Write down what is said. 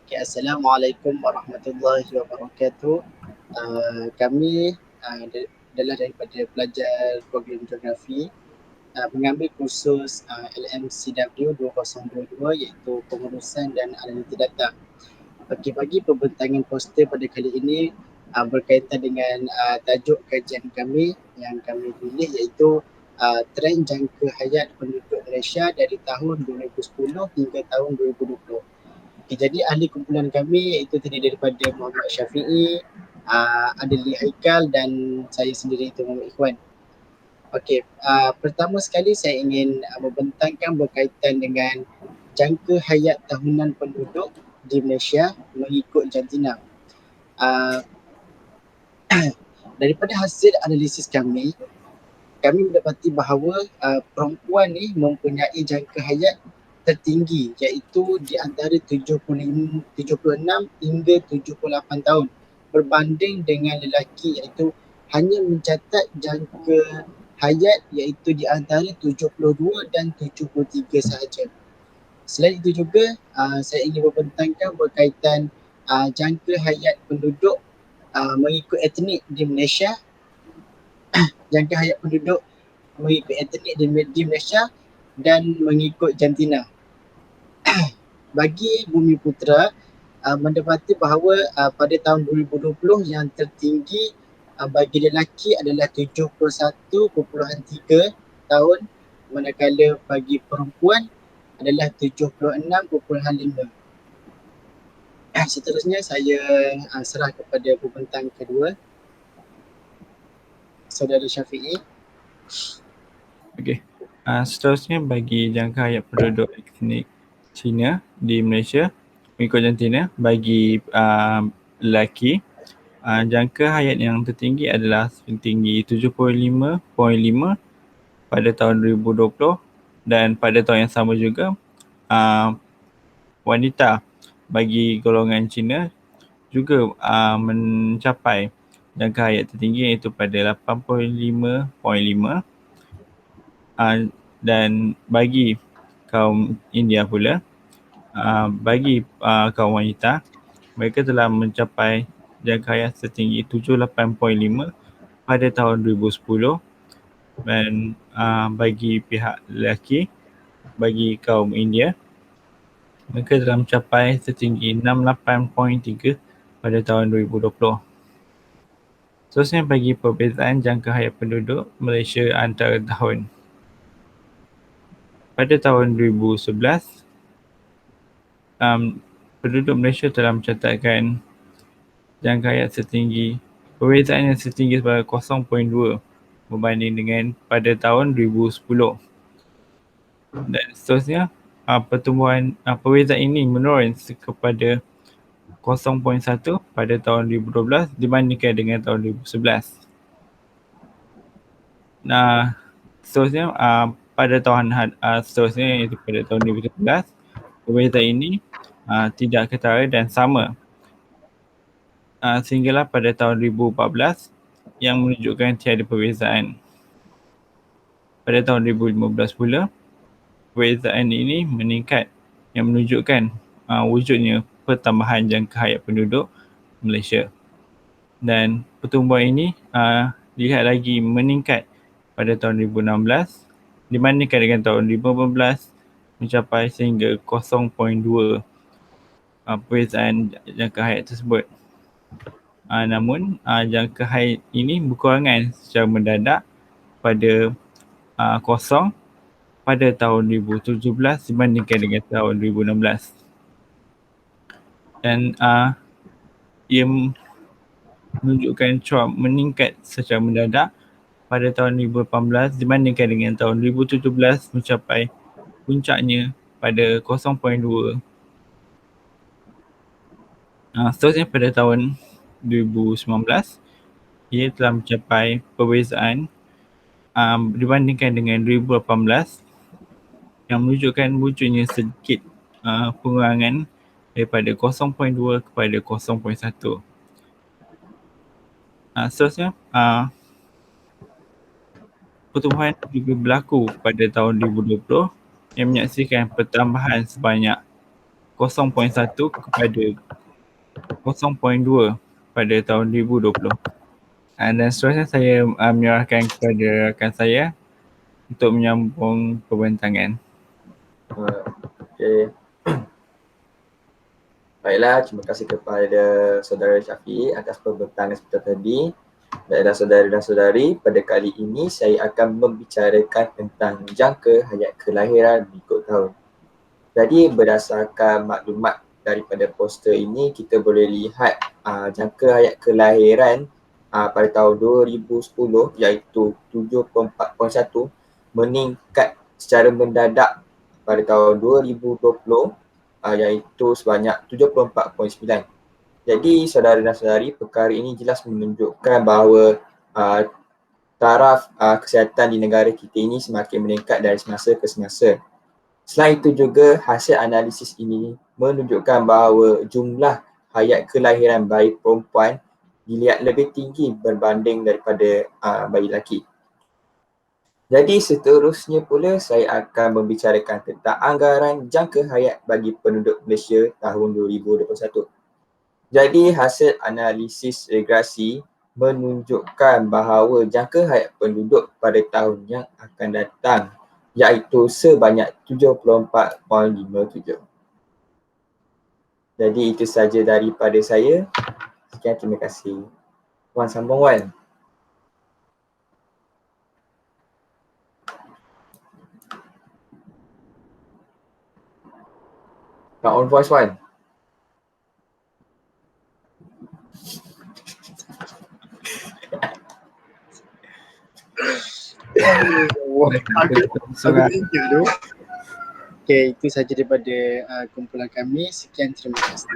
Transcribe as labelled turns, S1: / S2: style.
S1: Okay, Assalamualaikum warahmatullahi wabarakatuh. Kami adalah daripada pelajar program geografi mengambil kursus LMCW 2022 iaitu pengurusan dan analitik data. Okey, bagi pembentangan poster pada kali ini berkaitan dengan tajuk kajian kami yang kami pilih iaitu trend jangka hayat penduduk Malaysia dari tahun 2010 hingga tahun 2020. Okay, jadi ahli kumpulan kami iaitu terdiri daripada Muhammad Syafiee, Adli Haikal dan saya sendiri itu Muhammad Ikhwan. Okey, pertama sekali saya ingin membentangkan berkaitan dengan jangka hayat tahunan penduduk di Malaysia mengikut jantina. Uh, daripada hasil analisis kami mendapati bahawa perempuan ni mempunyai jangka hayat tertinggi iaitu di antara 76 hingga 78 tahun berbanding dengan lelaki iaitu hanya mencatat jangka hayat iaitu di antara 72 dan 73 sahaja. Selain itu juga saya ingin membentangkan berkaitan jangka hayat penduduk mengikut etnik di Malaysia, jangka hayat penduduk mengikut etnik di Malaysia dan mengikut jantina. Bagi Bumi Putera, mendapati bahawa pada tahun 2020 yang tertinggi bagi lelaki adalah 71.3 tahun, manakala bagi perempuan adalah 76.5. Seterusnya saya serah kepada pembentang kedua, Saudara Syafiee.
S2: Okey. Seterusnya bagi jangka hayat penduduk etnik Cina di Malaysia mengikut jantina bagi lelaki jangka hayat yang tertinggi adalah setinggi 75.5 pada tahun 2020 dan pada tahun yang sama juga wanita bagi golongan Cina juga mencapai jangka hayat tertinggi iaitu pada 85.5 dan bagi kaum India pula bagi kaum wanita mereka telah mencapai jangka hayat setinggi 78.5 pada tahun 2010 dan bagi pihak lelaki bagi kaum India mereka telah mencapai setinggi 68.3 pada tahun 2020. Seterusnya bagi perbezaan jangka hayat penduduk Malaysia antara tahun. Pada tahun 2011, penduduk Malaysia telah mencatatkan jangka hayat setinggi, perbezaan yang setinggi sebanyak 0.2 berbanding dengan pada tahun 2010. Dan seterusnya, pertumbuhan perbezaan ini menurun kepada 0.1 pada tahun 2012 dibandingkan dengan tahun 2011. Nah, seterusnya pada tahun seterusnya iaitu pada tahun 2013, perbezaan ini tidak ketara dan sama sehinggalah pada tahun 2014 yang menunjukkan tiada perbezaan. Pada tahun 2015 pula, perbezaan ini meningkat yang menunjukkan wujudnya pertambahan jangka hayat penduduk Malaysia. Dan pertumbuhan ini dilihat lagi meningkat pada tahun 2016 dibandingkan dengan tahun 2015 mencapai sehingga 0.2 perbezaan jangka hayat tersebut. Namun jangka hayat ini berkurangan secara mendadak pada kosong pada tahun 2017 dibandingkan dengan tahun 2016. Dan ia menunjukkan cuak meningkat secara mendadak pada tahun 2018 dibandingkan dengan tahun 2017 mencapai puncaknya pada 0.2. Seterusnya pada tahun 2019 ia telah mencapai perbezaan dibandingkan dengan 2018 yang menunjukkan wujudnya sedikit pengurangan daripada 0.2 kepada 0.1. Seterusnya pertumbuhan juga berlaku pada tahun 2020 yang menyaksikan pertambahan sebanyak 0.1 kepada 0.2 pada tahun 2020. Dan seterusnya saya menyerahkan kepada rakan saya untuk menyambung pembentangan.
S3: Okey. Baiklah, terima kasih kepada saudara Syafiq atas pembentangan seperti tadi. Baiklah saudara dan saudari, pada kali ini saya akan membicarakan tentang jangka hayat kelahiran mengikut tahun. Jadi berdasarkan maklumat daripada poster ini, kita boleh lihat jangka hayat kelahiran pada tahun 2010 iaitu 74.1 meningkat secara mendadak pada tahun 2020 iaitu sebanyak 74.9. Jadi saudara dan saudari, perkara ini jelas menunjukkan bahawa taraf kesihatan di negara kita ini semakin meningkat dari semasa ke semasa. Selain itu juga, hasil analisis ini menunjukkan bahawa jumlah hayat kelahiran bayi perempuan dilihat lebih tinggi berbanding daripada bayi lelaki. Jadi seterusnya pula saya akan membicarakan tentang anggaran jangka hayat bagi penduduk Malaysia tahun 2021. Jadi hasil analisis regresi menunjukkan bahawa jangka hayat penduduk pada tahun yang akan datang iaitu sebanyak 74.57. Jadi itu saja daripada saya. Sekian, terima kasih. Wan, sambung Wan. Nak on voice Wan.
S1: Aku tengok tu. Okay, itu saja daripada kumpulan kami. Sekian, terima kasih.